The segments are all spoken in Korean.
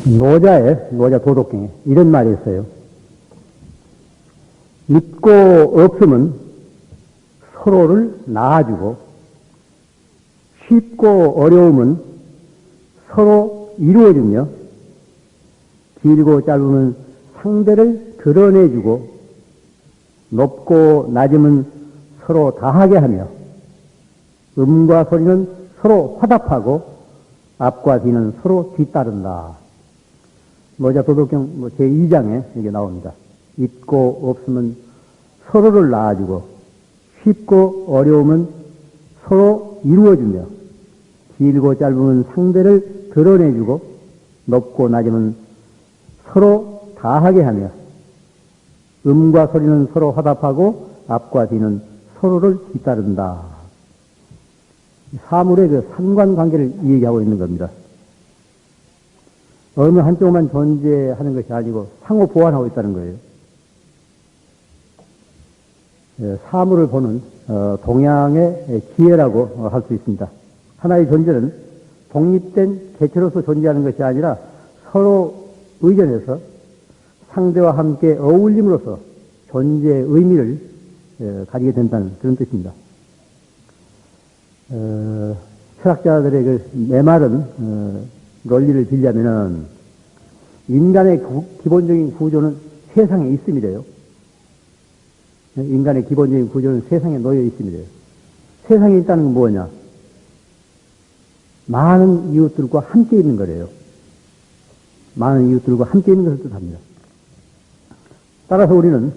노자 도덕경에 이런 말이 있어요. 믿고 없으면 서로를 낳아주고, 쉽고 어려움은 서로 이루어주며, 길고 짧으면 상대를 드러내주고, 높고 낮음은 서로 다하게 하며, 음과 소리는 서로 화답하고, 앞과 뒤는 서로 뒤따른다. 노자 도덕경 제2장에 이게 나옵니다. 있고 없으면 서로를 낳아주고, 쉽고 어려움은 서로 이루어주며, 길고 짧으면 상대를 드러내주고, 높고 낮으면 서로 다하게 하며, 음과 소리는 서로 화답하고, 앞과 뒤는 서로를 뒤따른다. 사물의 그 상관관계를 얘기하고 있는 겁니다. 어느 한쪽만 존재하는 것이 아니고 상호 보완하고 있다는 거예요. 사물을 보는 동양의 기회라고 할 수 있습니다. 하나의 존재는 독립된 개체로서 존재하는 것이 아니라 서로 의존해서 상대와 함께 어울림으로써 존재의 의미를 가지게 된다는 그런 뜻입니다. 철학자들의 그 메마른 논리를 빌자면은 인간의 기본적인 구조는 세상에 있음이래요. 인간의 기본적인 구조는 세상에 놓여 있음이래요. 세상에 있다는 건 뭐냐? 많은 이웃들과 함께 있는 거래요. 많은 이웃들과 함께 있는 것을 뜻합니다. 따라서 우리는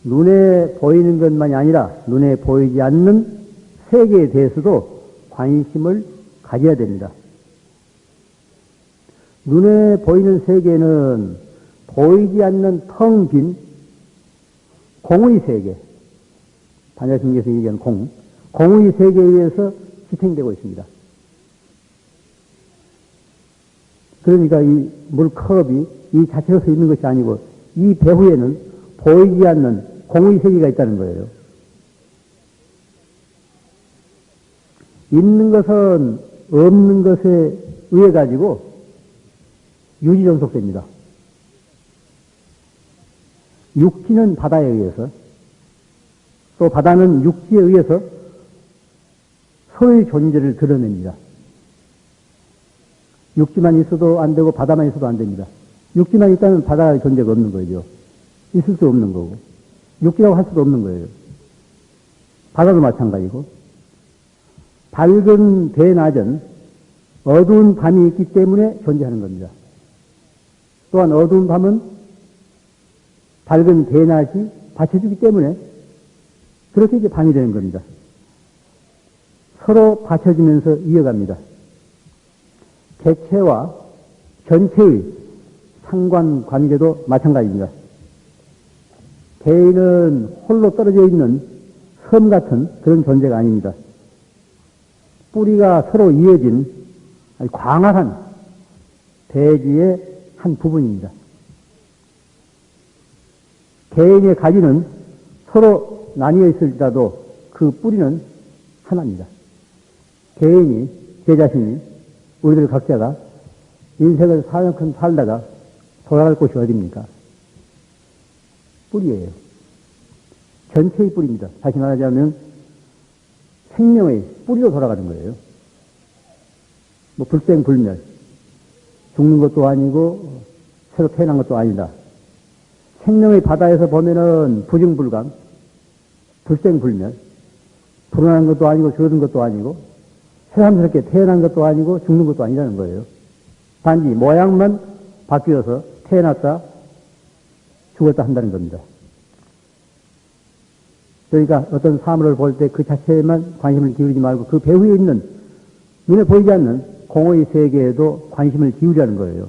눈에 보이는 것만이 아니라 눈에 보이지 않는 세계에 대해서도 관심을 가져야 됩니다. 눈에 보이는 세계는 보이지 않는 텅 빈 공의 세계, 반야심리에서 얘기하는 공의 세계에 의해서 지탱되고 있습니다. 그러니까 이 물컵이 이 자체로서 있는 것이 아니고 이 배후에는 보이지 않는 공의 세계가 있다는 거예요. 있는 것은 없는 것에 의해 가지고 유지존속됩니다. 육지는 바다에 의해서, 또 바다는 육지에 의해서 서로의 존재를 드러냅니다. 육지만 있어도 안 되고 바다만 있어도 안 됩니다. 육지만 있다면 바다의 존재가 없는 거죠. 있을 수 없는 거고, 육지라고 할 수도 없는 거예요. 바다도 마찬가지고, 밝은 대낮은 어두운 밤이 있기 때문에 존재하는 겁니다. 또한 어두운 밤은 밝은 대낮이 받쳐주기 때문에 그렇게 이제 밤이 되는 겁니다. 서로 받쳐주면서 이어갑니다. 개체와 전체의 상관관계도 마찬가지입니다. 개인은 홀로 떨어져 있는 섬 같은 그런 존재가 아닙니다. 뿌리가 서로 이어진 아주 광활한 대지의 한 부분입니다. 개인의 가지는 서로 나뉘어 있을지라도 그 뿌리는 하나입니다. 개인이, 제 자신이, 우리들 각자가 인생을 사역한 살다가 돌아갈 곳이 어디입니까? 뿌리예요. 전체의 뿌리입니다. 다시 말하자면 생명의 뿌리로 돌아가는 거예요. 뭐 불생불멸, 죽는 것도 아니고 새로 태어난 것도 아니다. 생명의 바다에서 보면은 부증불감, 불생불멸, 불어난 것도 아니고 줄어든 것도 아니고 새삼스럽게 태어난 것도 아니고 죽는 것도 아니라는 거예요. 단지 모양만 바뀌어서 태어났다 죽었다 한다는 겁니다. 그러니까 어떤 사물을 볼 때 그 자체에만 관심을 기울이지 말고 그 배후에 있는 눈에 보이지 않는 공의 세계에도 관심을 기울이라는 거예요.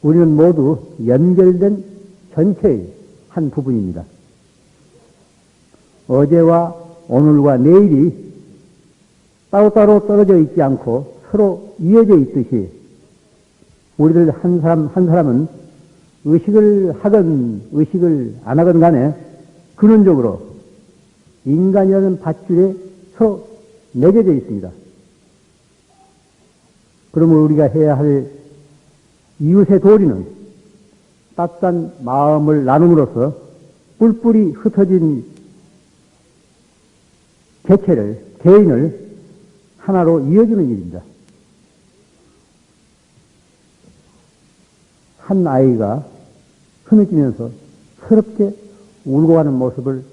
우리는 모두 연결된 전체의 한 부분입니다. 어제와 오늘과 내일이 따로따로 떨어져 있지 않고 서로 이어져 있듯이 우리들 한 사람 한 사람은 의식을 하건 의식을 안 하건 간에 근원적으로 인간이라는 밧줄에 서로 매겨져 있습니다. 그러면 우리가 해야 할 이웃의 도리는 따뜻한 마음을 나눔으로써 뿔뿔이 흩어진 개인을 하나로 이어주는 일입니다. 한 아이가 흐느끼면서 서럽게 울고 가는 모습을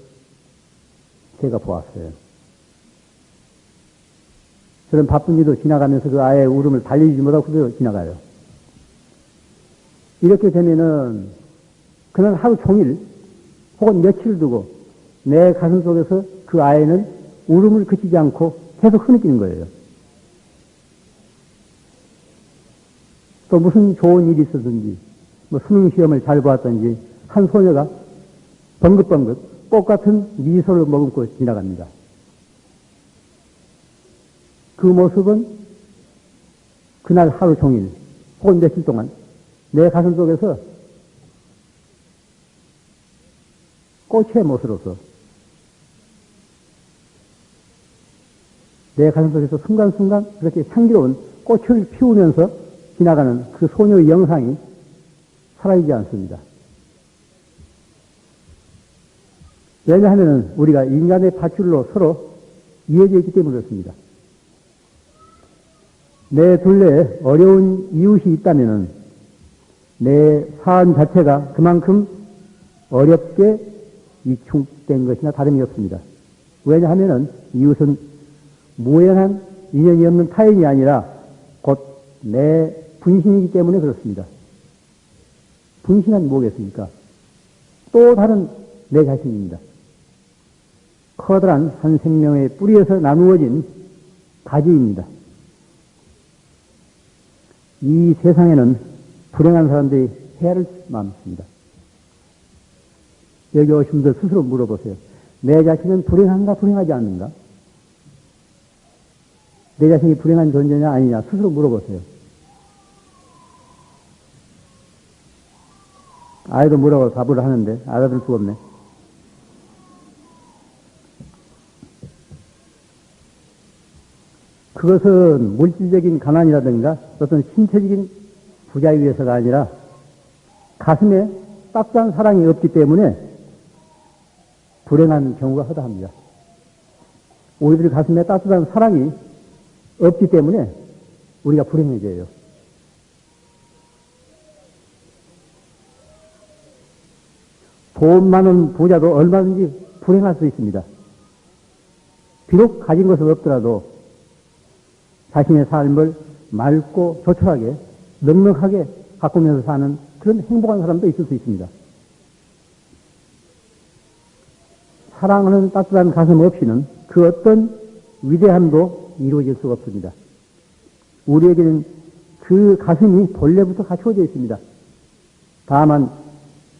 제가 보았어요. 저는 바쁜 일도 지나가면서 그 아이의 울음을 달래주지 못하고 그대로 지나가요. 이렇게 되면은 그날 하루 종일 혹은 며칠을 두고 내 가슴 속에서 그 아이는 울음을 그치지 않고 계속 흐느끼는 거예요. 또 무슨 좋은 일이 있었든지 뭐 수능 시험을 잘 보았든지 한 소녀가 벙긋벙긋 꽃 같은 미소를 머금고 지나갑니다. 그 모습은 그날 하루 종일 혹은 며칠 동안 내 가슴 속에서 꽃의 모습으로서 내 가슴 속에서 순간순간 그렇게 향기로운 꽃을 피우면서 지나가는 그 소녀의 영상이 사라지지 않습니다. 왜냐하면 우리가 인간의 밧줄로 서로 이어져 있기 때문에 그렇습니다. 내 둘레에 어려운 이웃이 있다면 내 사안 자체가 그만큼 어렵게 위축된 것이나 다름이 없습니다. 왜냐하면 이웃은 무연한 인연이 없는 타인이 아니라 곧 내 분신이기 때문에 그렇습니다. 분신은 뭐겠습니까? 또 다른 내 자신입니다. 커다란 한 생명의 뿌리에서 나누어진 가지입니다. 이 세상에는 불행한 사람들이 해를 많습니다. 여기 오신 분들 스스로 물어보세요. 내 자신은 불행한가 불행하지 않는가? 내 자신이 불행한 존재냐 아니냐 스스로 물어보세요. 아이도 뭐라고 답을 하는데 알아들 수가 없네. 그것은 물질적인 가난이라든가 어떤 신체적인 부자에 위해서가 아니라 가슴에 따뜻한 사랑이 없기 때문에 불행한 경우가 허다합니다. 우리들 가슴에 따뜻한 사랑이 없기 때문에 우리가 불행해져요. 돈 많은 부자도 얼마든지 불행할 수 있습니다. 비록 가진 것은 없더라도 자신의 삶을 맑고 조촐하게 넉넉하게 가꾸면서 사는 그런 행복한 사람도 있을 수 있습니다. 사랑하는 따뜻한 가슴 없이는 그 어떤 위대함도 이루어질 수가 없습니다. 우리에게는 그 가슴이 본래부터 갖추어져 있습니다. 다만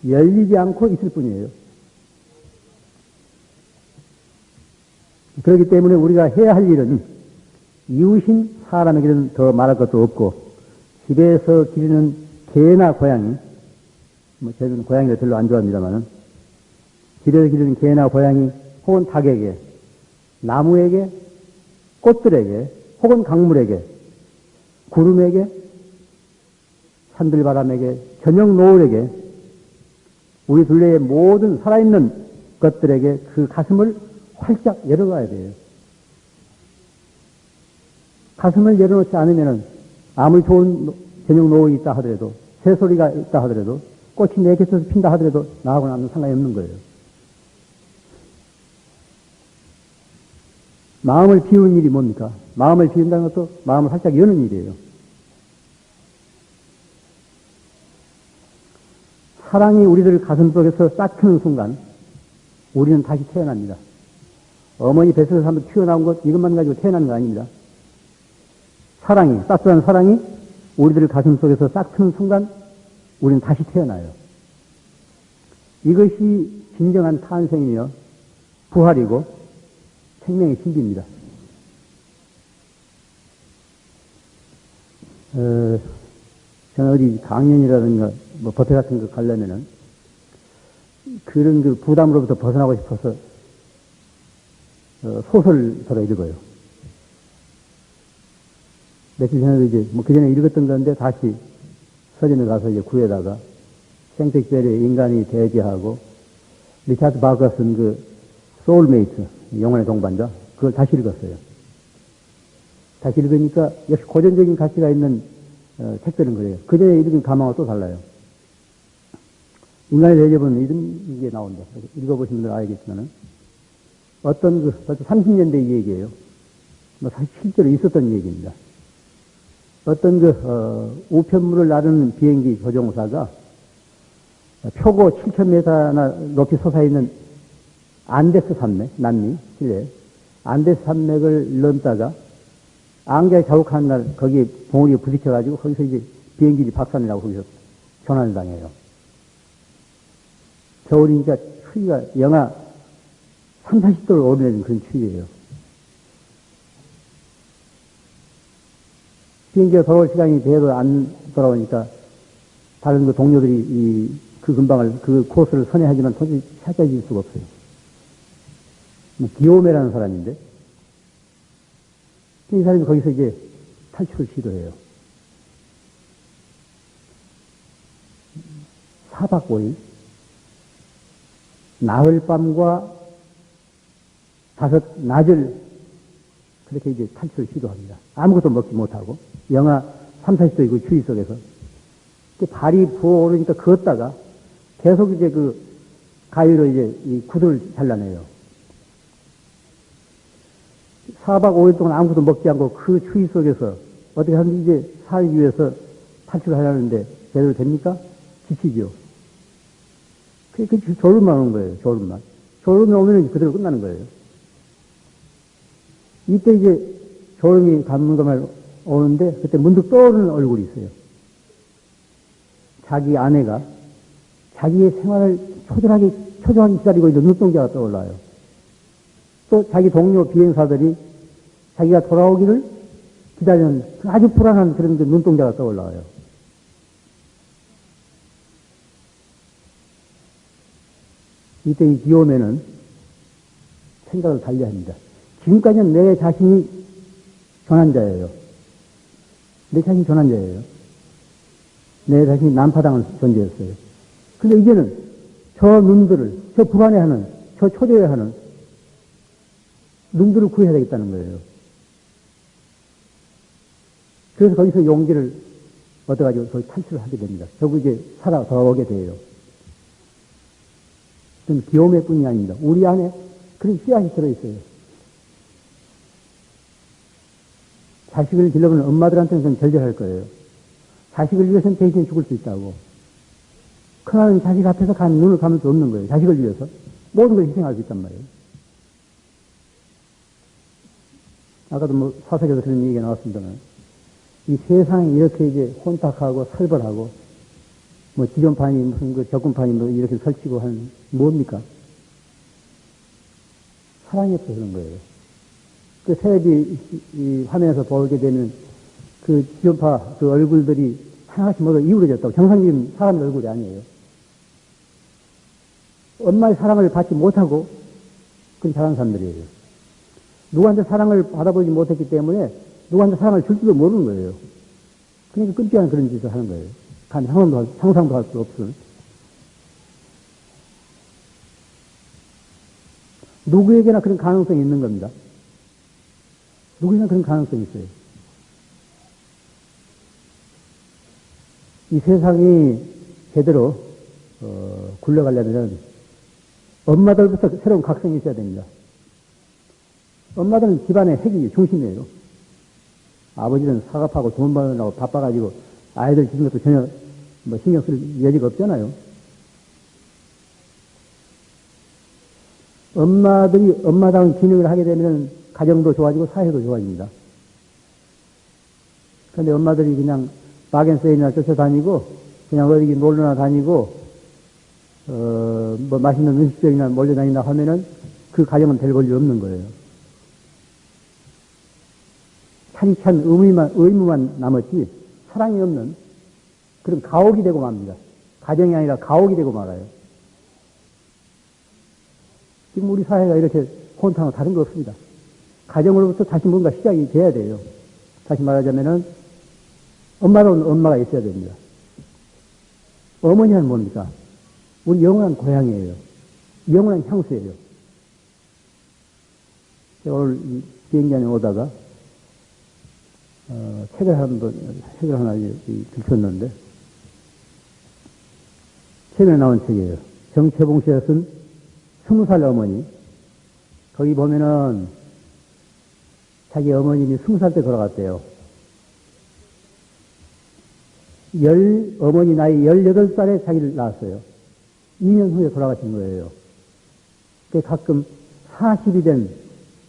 열리지 않고 있을 뿐이에요. 그렇기 때문에 우리가 해야 할 일은 이웃인 사람에게는 더 말할 것도 없고 집에서 기르는 개나 고양이, 저는 고양이를 별로 안 좋아합니다만은 집에서 기르는 개나 고양이 혹은 닭에게, 나무에게, 꽃들에게, 혹은 강물에게, 구름에게, 산들바람에게, 저녁 노을에게, 우리 둘레의 모든 살아있는 것들에게 그 가슴을 활짝 열어가야 돼요. 가슴을 열어놓지 않으면 아무리 좋은 저녁 노을이 있다 하더라도, 새소리가 있다 하더라도, 꽃이 내 곁에서 핀다 하더라도 나하고는 아무 상관이 없는 거예요. 마음을 비우는 일이 뭡니까? 마음을 비운다는 것도 마음을 활짝 여는 일이에요. 사랑이 우리들 가슴 속에서 싹 트는 순간 우리는 다시 태어납니다. 어머니 뱃속에서 한번 튀어나온 것 이것만 가지고 태어나는 거 아닙니다. 사랑이, 따뜻한 사랑이 우리들 가슴 속에서 싹 트는 순간 우리는 다시 태어나요. 이것이 진정한 탄생이며 부활이고 생명의 신비입니다. 저는 어디 강연이라든가 뭐 법회 같은 거 가려면은 그런 그 부담으로부터 벗어나고 싶어서 소설서로 읽어요. 며칠 전에도 이제 뭐 그전에 읽었던 건데 다시 서점에 가서 이제 구해다가 생텍베리의 인간이 대지하고 리차드 바커 쓴 그 소울메이트, 영혼의 동반자, 그걸 다시 읽었어요. 다시 읽으니까 역시 고전적인 가치가 있는 책들은 그래요. 그전에 읽은 감하고 또 달라요. 인간의 대접은 이런 게 나온다. 읽어보신 분들 알겠지만은 어떤 벌써 30년대 이 얘기예요. 뭐 사실 실제로 있었던 얘기입니다. 어떤 우편물을 나르는 비행기 조종사가 표고 7,000m나 높이 솟아있는 안데스 산맥, 남미, 칠레, 안데스 산맥을 넘다가 안개에 자욱한 날 거기 봉우리에 부딪혀가지고 거기서 이제 비행기들이 박산이 나고 거기서 전환을 당해요. 겨울이니까 추위가 영하 3, 40도를 오르내는 그런 추위예요. 비행기가 돌아올 시간이 돼도 안 돌아오니까 다른 그 동료들이 그 근방을, 그 코스를 선회하지만 도저히 찾아질 수가 없어요. 기요메라는 사람인데, 이 사람이 거기서 이제 탈출을 시도해요. 4박 5일, 나흘 밤과 5 낮을 그렇게 이제 탈출을 시도합니다. 아무것도 먹지 못하고, 영하 3, 40도의 그 추위 속에서. 발이 부어오르니까 걷다가 계속 이제 그 가위로 이제 이 구두를 잘라내요. 4박 5일 동안 아무것도 먹지 않고 그 추위 속에서 어떻게 하든지 이제 살기 위해서 탈출하려는데 제대로 됩니까? 지치죠. 그 졸음만 오는 거예요. 졸음만. 졸음이 오면 그대로 끝나는 거예요. 이때 이제 졸음이 가물가물 오는데 그때 문득 떠오르는 얼굴이 있어요. 자기 아내가 자기의 생활을 초조하게 기다리고 있는 눈동자가 떠올라요. 또 자기 동료 비행사들이 자기가 돌아오기를 기다리는 아주 불안한 그런 그 눈동자가 떠올라요. 이때 이 기요메는 생각을 달리합니다. 지금까지는 내 자신이 전환자예요. 내 자신이 전환자예요. 내 자신이 난파당한 존재였어요. 근데 이제는 저 눈들을, 저 불안해하는, 저 초조해하는 눈들을 구해야 되겠다는 거예요. 그래서 거기서 용기를 얻어가지고 거기 탈출을 하게 됩니다. 결국 이제 살아 돌아오게 돼요. 그건 기요메뿐이 아닙니다. 우리 안에 그런 씨앗이 들어있어요. 자식을 길러보는 엄마들한테는 좀 절절할 거예요. 자식을 위해서는 대신 죽을 수 있다고. 큰아는 자식 앞에서 눈을 감을 수 없는 거예요. 자식을 위해서. 모든 걸 희생할 수 있단 말이에요. 아까도 뭐 사석에서 그런 얘기가 나왔습니다만, 이 세상이 이렇게 이제 혼탁하고 살벌하고, 뭐 지존판이 무슨 그 적군판이 뭐 이렇게 설치고 하는, 뭡니까? 사랑이 없어서 그런 거예요. 그 텔레비 이 화면에서 보게 되는 그 지존파 그 얼굴들이 하나씩 모두 이울어졌다고. 정상적인 사람의 얼굴이 아니에요. 엄마의 사랑을 받지 못하고 그런 잘하는 사람들이에요. 누구한테 사랑을 받아보지 못했기 때문에 누구한테 사랑을 줄지도 모르는 거예요. 그러니까 끔찍한 그런 짓을 하는 거예요. 상상도 할 수 없는. 누구에게나 그런 가능성이 있는 겁니다. 누구에게나 그런 가능성이 있어요. 이 세상이 제대로 굴러가려면 엄마들부터 새로운 각성이 있어야 됩니다. 엄마들은 집안의 핵이 중심이에요. 아버지는 사갑하고 돈 벌느라고 바빠가지고 아이들 지는 것도 전혀 뭐 신경 쓸 여지가 없잖아요. 엄마들이 엄마다운 기능을 하게 되면 가정도 좋아지고 사회도 좋아집니다. 그런데 엄마들이 그냥 바겐세일이나 쫓아다니고 그냥 어디 놀러나 다니고 뭐 맛있는 음식점이나 몰려다닌다 하면은 그 가정은 될 권리 없는 거예요. 찬찬 의무만 남았지 사랑이 없는 그런 가옥이 되고 맙니다. 가정이 아니라 가옥이 되고 말아요. 지금 우리 사회가 이렇게 혼탁하고 다른 거 없습니다. 가정으로부터 다시 뭔가 시작이 돼야 돼요. 다시 말하자면은 엄마로는 엄마가 있어야 됩니다. 어머니는 뭡니까? 우리 영원한 고향이에요. 영원한 향수예요. 제가 오늘 비행기 안에 오다가, 책을 하나 읽었는데, 최근에 나온 책이에요. 정채봉 씨가 쓴 20살 어머니. 거기 보면은 자기 어머님이 20살 때 돌아갔대요. 어머니 나이 18살에 자기를 낳았어요. 2년 후에 돌아가신 거예요. 가끔 40이 된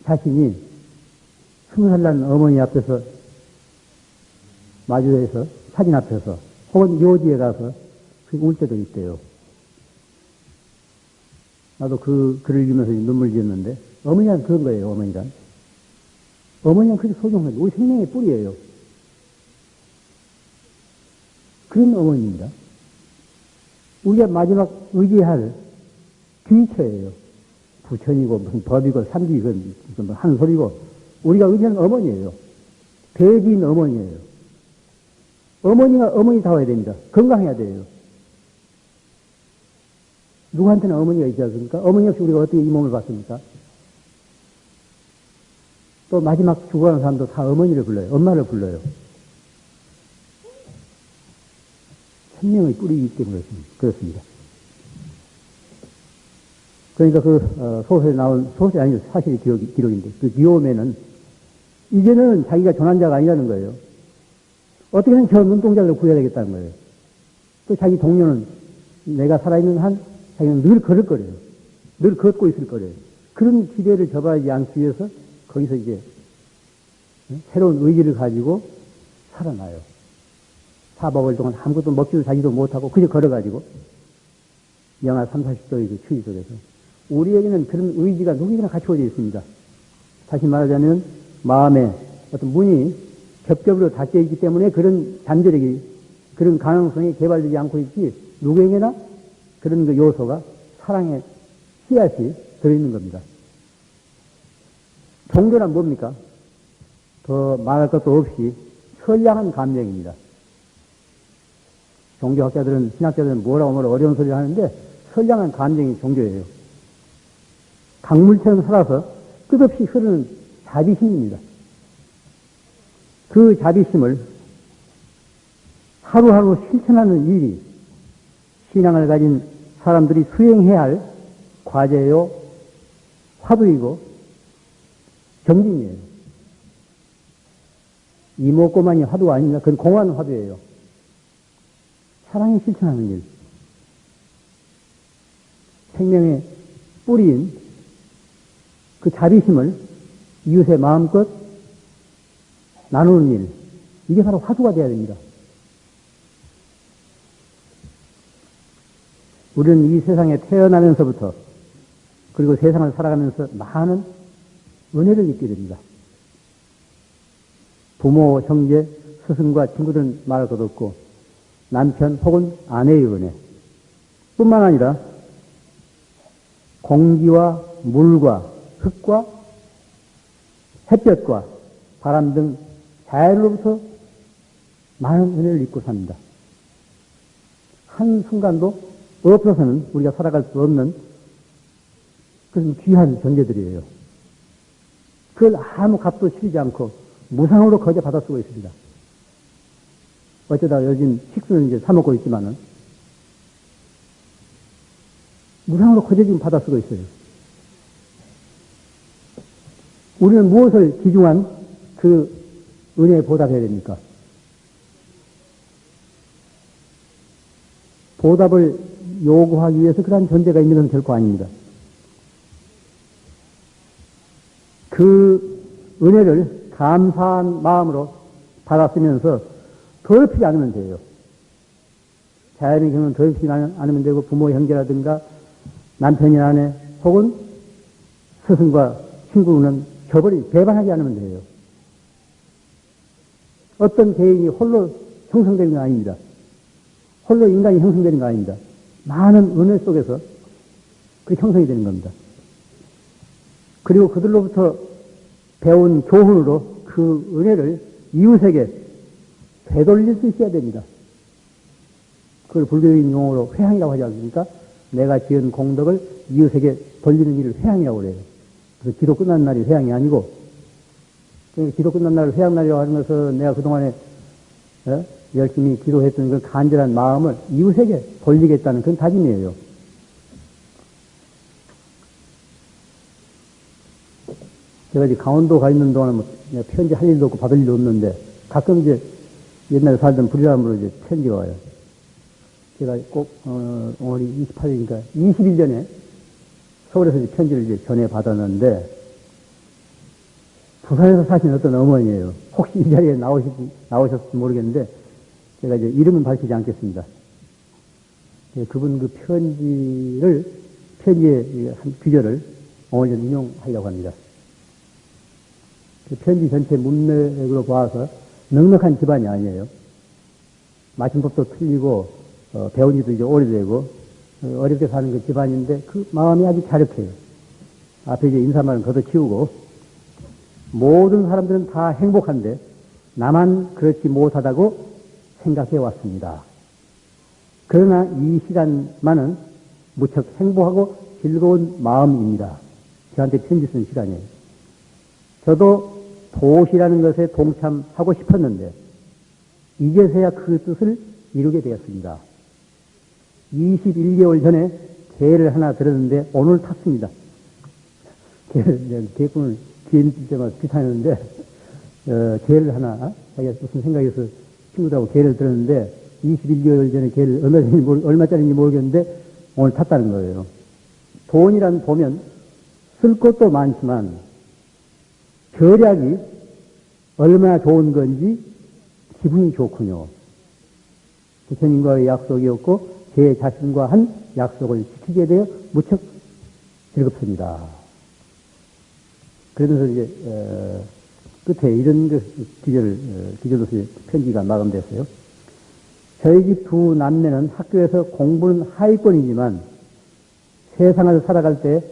자신이 20살 난 어머니 앞에서 마주해서 사진 앞에서 혹은 묘지에 가서 울 때도 있대요. 나도 그 글을 읽으면서 눈물 지었는데 어머니란 그런 거예요. 어머니는 그렇게 소중한 우리 생명의 뿌리예요. 그런 어머니입니다. 우리가 마지막 의지할 귀처예요. 부처이고 무슨 법이고 삼기고 무슨 한 소리고 우리가 의지하는 어머니예요. 대비인 어머니예요. 어머니가 어머니다워야 됩니다. 건강해야 돼요. 누구한테는 어머니가 있지 않습니까? 어머니 없이 우리가 어떻게 이 몸을 받습니까? 또 마지막 죽어가는 사람도 다 어머니를 불러요. 엄마를 불러요. 생명의 뿌리이기 때문에 그렇습니다. 그러니까 소설에 나온, 소설이 아니죠. 사실이 기록인데, 그 기욤에는 이제는 자기가 조난자가 아니라는 거예요. 어떻게든 저 눈동자를 구해야 되겠다는 거예요. 또 자기 동료는 내가 살아있는 한 자기는 늘 걸을 거래요. 늘 걷고 있을 거래요. 그런 기대를 저버리지 않기 위해서 거기서 이제 새로운 의지를 가지고 살아나요. 4박을 동안 아무것도 먹지도 자지도 못하고 그저 걸어가지고 영하 30, 40도의 그 추위 속에서 우리에게는 그런 의지가 누구에게나 갖추어져 있습니다. 다시 말하자면 마음에 어떤 문이 겹겹으로 닫혀 있기 때문에 그런 잠재력이 그런 가능성이 개발되지 않고 있지 누구에게나 그런 그 요소가 사랑의 씨앗이 들어있는 겁니다. 종교란 뭡니까? 더 말할 것도 없이 선량한 감정입니다. 종교학자들은, 신학자들은 뭐라고 어려운 소리를 하는데 선량한 감정이 종교예요. 강물처럼 살아서 끝없이 흐르는 자비심입니다. 그 자비심을 하루하루 실천하는 일이 신앙을 가진 사람들이 수행해야 할 과제요, 화두이고 정진이에요. 이목고만이 화두가 아닙니다. 그건 공한 화두예요. 사랑에 실천하는 일. 생명의 뿌리인 그 자비심을 이웃의 마음껏 나누는 일. 이게 바로 화두가 되어야 됩니다. 우리는 이 세상에 태어나면서부터 그리고 세상을 살아가면서 많은 은혜를 잊게 됩니다. 부모, 형제, 스승과 친구들은 말할 것 없고 남편 혹은 아내의 은혜 뿐만 아니라 공기와 물과 흙과 햇볕과 바람 등 자연으로부터 많은 은혜를 잊고 삽니다. 한순간도 없어서는 우리가 살아갈 수 없는 그런 귀한 존재들이에요. 그걸 아무 값도 치르지 않고 무상으로 거저 받아 쓰고 있습니다. 어쩌다 요즘 식수는 이제 사먹고 있지만은 무상으로 거저 지금 받아 쓰고 있어요. 우리는 무엇을 기중한 그 은혜에 보답해야 됩니까? 보답을 요구하기 위해서 그러한 존재가 있는 것은 결코 아닙니다. 그 은혜를 감사한 마음으로 받았으면서 더럽히지 않으면 돼요. 자연의 경우는 더럽히지 않으면 되고 부모 형제라든가 남편이 아내 혹은 스승과 친구는 배반하지 않으면 돼요. 어떤 개인이 홀로 형성되는 건 아닙니다. 홀로 인간이 형성되는 거 아닙니다. 많은 은혜 속에서 그 형성이 되는 겁니다. 그리고 그들로부터 배운 교훈으로 그 은혜를 이웃에게 되돌릴 수 있어야 됩니다. 그걸 불교적인 용어로 회향이라고 하지 않습니까? 내가 지은 공덕을 이웃에게 돌리는 일을 회향이라고 그래요. 그래서 기도 끝난 날이 회향이 아니고, 기도 끝난 날을 회향날이라고 하는 것은 내가 그동안에 열심히 기도했던 그 간절한 마음을 이웃에게 돌리겠다는 그런 다짐이에요. 제가 이제 강원도 가 있는 동안은 뭐 편지 할 일도 없고 받을 일도 없는데 가끔 이제 옛날에 살던 불이람으로 이제 편지가 와요. 제가 꼭, 오늘이 28일이니까 20일 전에 서울에서 이제 편지를 이제 전해받았는데 부산에서 사신 어떤 어머니예요. 혹시 이 자리에 나오셨을지 모르겠는데 제가 이제 이름은 밝히지 않겠습니다. 그분 그 편지의 한 귀절을 오늘 좀 인용하려고 합니다. 그 편지 전체 문맥으로 봐서 넉넉한 집안이 아니에요. 맞춤법도 틀리고 배운 지도 이제 오래되고 어렵게 사는 그 집안인데 그 마음이 아주 자력해요. 앞에 이제 인사말은 걷어치우고 모든 사람들은 다 행복한데 나만 그렇지 못하다고 생각해 왔습니다. 그러나 이 시간만은 무척 행복하고 즐거운 마음입니다. 저한테 편지 쓴 시간이에요. 저도 도시라는 것에 동참하고 싶었는데 이제서야 그 뜻을 이루게 되었습니다. 21개월 전에 개를 하나 들었는데 오늘 탔습니다. 개꾼을 귀에 있을 때마다 비타는데 개를 하나 자기가 무슨 생각에서 친구들하고 개를 들었는데 21개월 전에 개를 얼마짜리인지 모르겠는데 오늘 탔다는 거예요. 돈이란 보면 쓸 것도 많지만 절약이 얼마나 좋은 건지 기분이 좋군요. 부처님과의 약속이었고 제 자신과 한 약속을 지키게 되어 무척 즐겁습니다. 그러면서 이제 끝에 이런 기절로서 편지가 마감됐어요. 저희 집 두 남매는 학교에서 공부는 하위권이지만 세상을 살아갈 때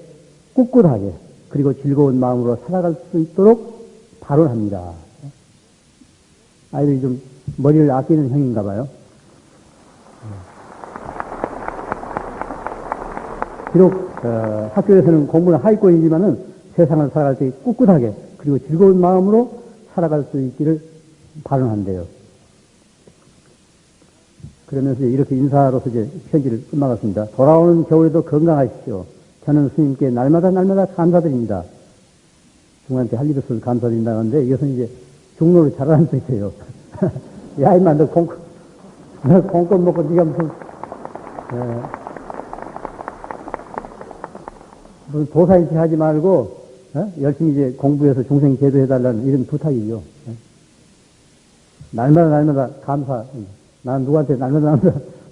꿋꿋하게 그리고 즐거운 마음으로 살아갈 수 있도록 발언합니다. 아이들이 좀 머리를 아끼는 형인가 봐요. 비록 학교에서는 공부는 하위권이지만은 세상을 살아갈 때 꿋꿋하게 그리고 즐거운 마음으로 살아갈 수 있기를 발언한대요. 그러면서 이렇게 인사로서 이제 편지를 끝나갔습니다. 돌아오는 겨울에도 건강하십시오. 저는 스님께 날마다 감사드립니다. 중한테 할 일 없어서 감사드린다는데 이것은 이제 중로를 잘하는 뜻이에요. 야, 임마, 너 공권 먹고 네가 무슨 도사인체 하지 말고 열심히 이제 공부해서 중생 제도해달라는 이런 부탁이죠. 날마다 감사. 나는 누구한테 날마다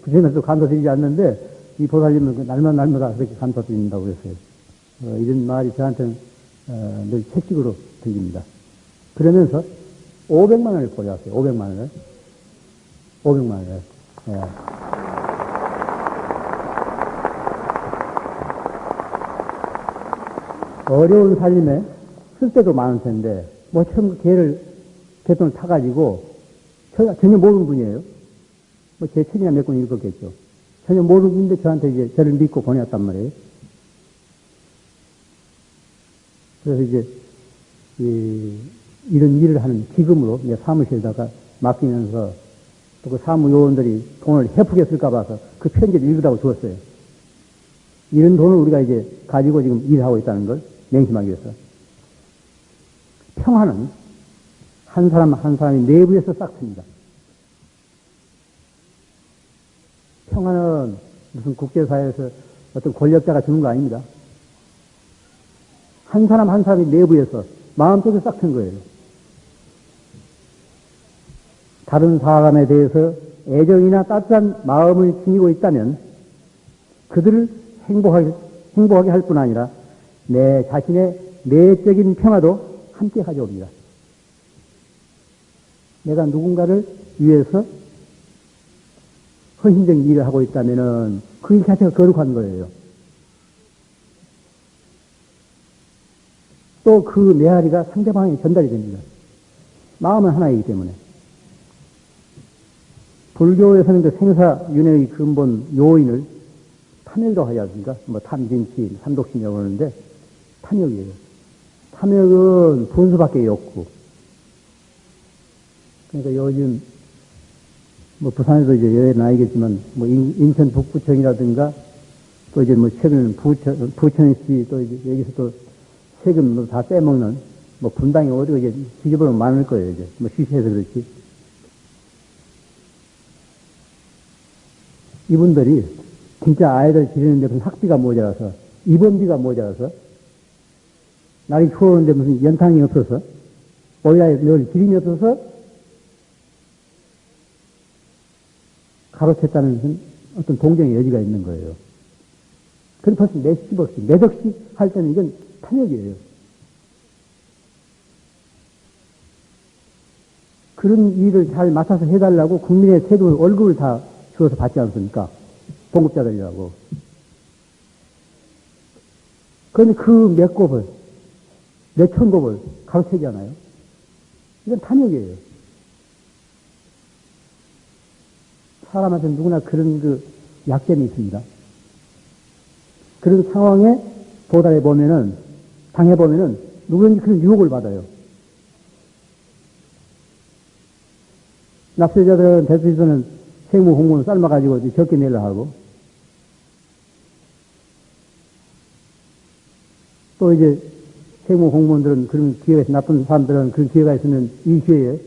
부처님한테도 감사드리지 않는데 이 보살님은 날마다 그렇게 감사드린다고 그랬어요. 이런 말이 저한테는 늘 채찍으로 들립니다. 그러면서 500만 원을 보여왔어요. 500만 원을. 500만 원을. 예. 어려운 살림에 쓸 때도 많을 텐데, 뭐 처음 개똥을 타가지고, 전혀 모르는 분이에요. 뭐 제 책이나 몇 권 읽었겠죠. 전혀 모르는 분인데 저한테 이제 저를 믿고 보내왔단 말이에요. 그래서 이제, 이런 일을 하는 기금으로 이제 사무실에다가 맡기면서 또 그 사무요원들이 돈을 헤프게 쓸까 봐서 그 편지를 읽으라고 주었어요. 이런 돈을 우리가 이제 가지고 지금 일하고 있다는 걸 명심하기 위해서. 평화는 한 사람 한 사람이 내부에서 싹 틉니다. 평화는 무슨 국제사회에서 어떤 권력자가 주는 거 아닙니다. 한 사람 한 사람이 내부에서 마음속에 싹 튼 거예요. 다른 사람에 대해서 애정이나 따뜻한 마음을 지니고 있다면 그들을 행복하게 할 뿐 아니라 내 자신의 내적인 평화도 함께 가져옵니다. 내가 누군가를 위해서 헌신적인 일을 하고 있다면은 그 일 자체가 거룩한 거예요. 또 그 메아리가 상대방에게 전달이 됩니다. 마음은 하나이기 때문에. 불교에서는 그 생사윤회의 근본 요인을 탐욕이라고 하지 않습니까? 뭐 탐진치, 삼독신이라고 하는데 탐욕이에요. 탐욕은 분수밖에 없고. 그러니까 요즘 뭐 부산에도 이제 여행 나이겠지만 뭐 인천 북부청이라든가 또 이제 뭐 최근 부천시 또 이제 여기서 또 세금 다 빼먹는 뭐 분당이 어디가 이제 뒤집어보면 많을 거예요. 이제 뭐 시세에서 그렇지. 이분들이 진짜 아이들 기르는데 무슨 학비가 모자라서 입원비가 모자라서 날이 추우는데 무슨 연탕이 없어서 오히려 늘 기름이 없어서 가로챘다는 어떤 동정의 여지가 있는 거예요. 그럼 벌써 몇십억씩, 몇억씩 할 때는 이건 탐욕이에요. 그런 일을 잘 맡아서 해달라고 국민의 세금 월급을 다 주어서 받지 않습니까? 봉급자들이라고. 그런데 그 몇 곱을, 몇천 곱을 가로채지 않아요? 이건 탐욕이에요. 사람한테 누구나 그런 그 약점이 있습니다. 그런 상황에 도달해보면은, 당해보면은 누구든지 그런 유혹을 받아요. 납세자들은 대수에서는 생무 공무원 삶아가지고 적게 내려 하고, 또 이제 생무 공무원들은 그런 기회가 있어, 나쁜 사람들은 그런 기회가 있으면 이 기회에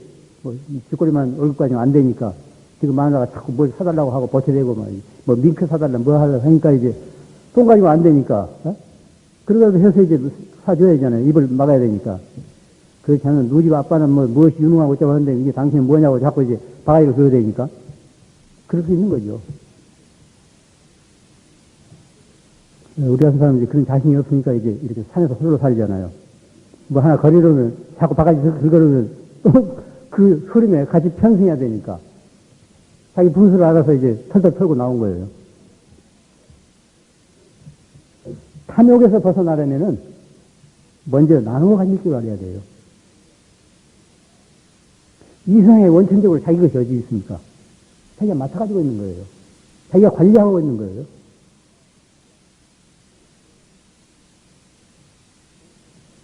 뭐 쥐꼬리만 월급까지 안 되니까 지금 마누라가 자꾸 뭘 사달라고 하고 버텨대고 뭐 밍크 사달라 뭐 하려고 하니까 이제 돈 가지고 안 되니까, 그러다도 해서 이제 사줘야 되잖아요. 입을 막아야 되니까. 그렇지 않으면 누집 아빠는 뭐 무엇이 유능하고 어쩌고 하는데 이게 당신은 뭐냐고 자꾸 이제 바가지로 줘야 되니까. 그럴 수 있는 거죠. 우리 같은 사람은 이제 그런 자신이 없으니까 이제 이렇게 산에서 홀로 살잖아요. 뭐 하나 거리려면 자꾸 바가지 긁어놓으면 또 그 흐름에 같이 편승해야 되니까. 자기 분수를 알아서 이제 털털 털고 나온 거예요. 탐욕에서 벗어나려면은 먼저 나누어 가질 줄 알아야 돼요. 이 세상에 원천적으로 자기 것이 어디 있습니까? 자기가 맡아가지고 있는 거예요. 자기가 관리하고 있는 거예요.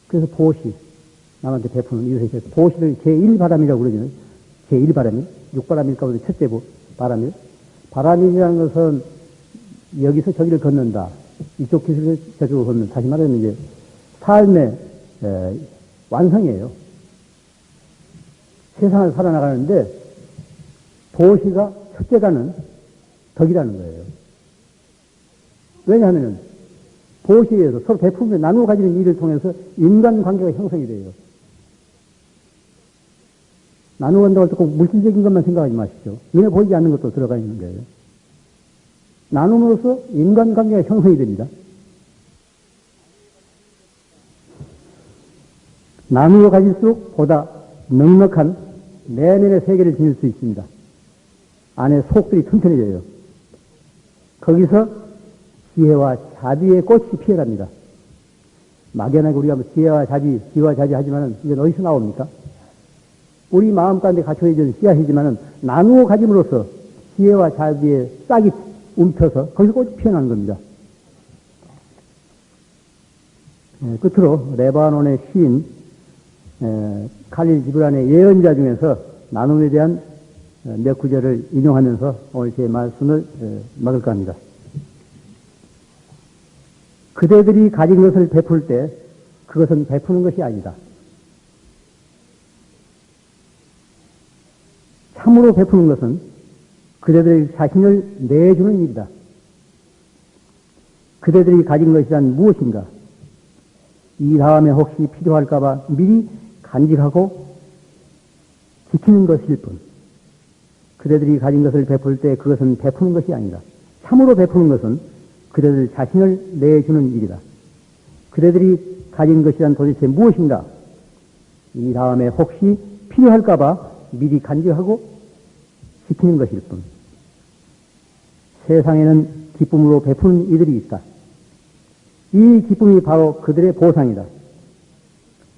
그래서 보시, 남한테 베푸는 이웃에게 보시를 제1바람이라고 그러잖아요. 제1바람이, 6바람일 가운데 첫째 바람이. 바람이라는 것은 여기서 저기를 걷는다. 이쪽 기술을 저쪽으로 걷는, 다시 말하면 이제 삶의 완성이에요. 세상을 살아나가는데 보시가 첫째가는 덕이라는 거예요. 왜냐하면 보시에서 서로 베풀며 나누어 가지는 일을 통해서 인간관계가 형성이 돼요. 나누어 간다고 할 때 꼭 물질적인 것만 생각하지 마십시오. 눈에 보이지 않는 것도 들어가 있는 거예요. 나눔으로써 인간관계가 형성이 됩니다. 나누어 가질수록 보다 넉넉한 내면의 세계를 지닐 수 있습니다. 안에 속들이 튼튼해져요. 거기서 지혜와 자비의 꽃이 피어납니다. 막연하게 우리가 뭐 지혜와 자비 하지만은 이건 어디서 나옵니까? 우리 마음 가운데 갖춰진 씨앗이지만은 나누어 가짐으로써 지혜와 자비의 싹이 움켜서 거기서 꽃이 피어나는 겁니다. 끝으로 레바논의 시인 칼릴 지브란의 예언자 중에서 나눔에 대한 몇 구절을 인용하면서 오늘 제 말씀을 막을까 합니다. 그대들이 가진 것을 베풀 때 그것은 베푸는 것이 아니다. 참으로 베푸는 것은 그대들의 자신을 내주는 일이다. 그대들이 가진 것이란 무엇인가? 이 다음에 혹시 필요할까봐 미리 간직하고 지키는 것일 뿐. 그대들이 가진 것을 베풀 때 그것은 베푸는 것이 아니다. 참으로 베푸는 것은 그대들 자신을 내주는 일이다. 그대들이 가진 것이란 도대체 무엇인가? 이 다음에 혹시 필요할까봐 미리 간직하고 지키는 것일 뿐. 세상에는 기쁨으로 베푸는 이들이 있다. 이 기쁨이 바로 그들의 보상이다.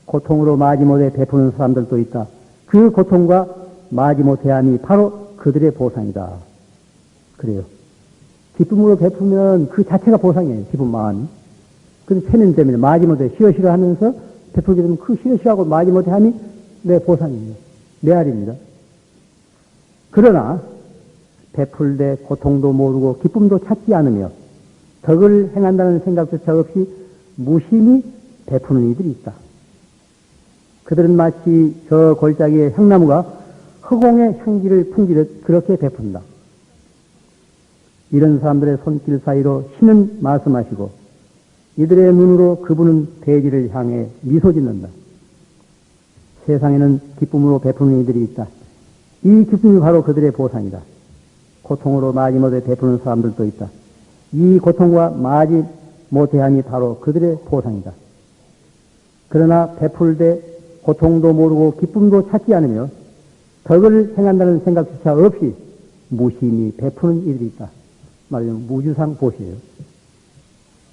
고통으로 마지못해 베푸는 사람들도 있다. 그 고통과 마지못해함이 바로 그들의 보상이다. 그래요. 기쁨으로 베푸면 그 자체가 보상이에요. 기쁜 마음이. 근데 체면 때문에 마지못해 싫어싫어 하면서 베풀게 되면 그 싫어싫어하고 마지못해 함이 내 보상입니다. 메아리입니다. 그러나 베풀 때 고통도 모르고 기쁨도 찾지 않으며 덕을 행한다는 생각조차 없이 무심히 베푸는 이들이 있다. 그들은 마치 저 골짜기의 향나무가 허공의 향기를 풍기듯 그렇게 베푼다. 이런 사람들의 손길 사이로 신은 말씀하시고 이들의 눈으로 그분은 대지를 향해 미소 짓는다. 세상에는 기쁨으로 베푸는 이들이 있다. 이 기쁨이 바로 그들의 보상이다. 고통으로 마지못해 베푸는 사람들도 있다. 이 고통과 마지못해함이 바로 그들의 보상이다. 그러나 베풀 때 고통도 모르고 기쁨도 찾지 않으며 덕을 행한다는 생각조차 없이 무심히 베푸는 이들이 있다. 말하자면 무주상 보시예요.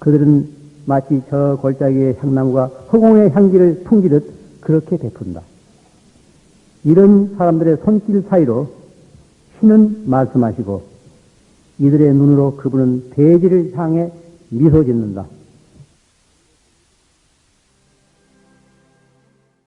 그들은 마치 저 골짜기의 향나무가 허공의 향기를 풍기듯 그렇게 베푼다. 이런 사람들의 손길 사이로 신은 말씀하시고 이들의 눈으로 그분은 대지를 향해 미소 짓는다.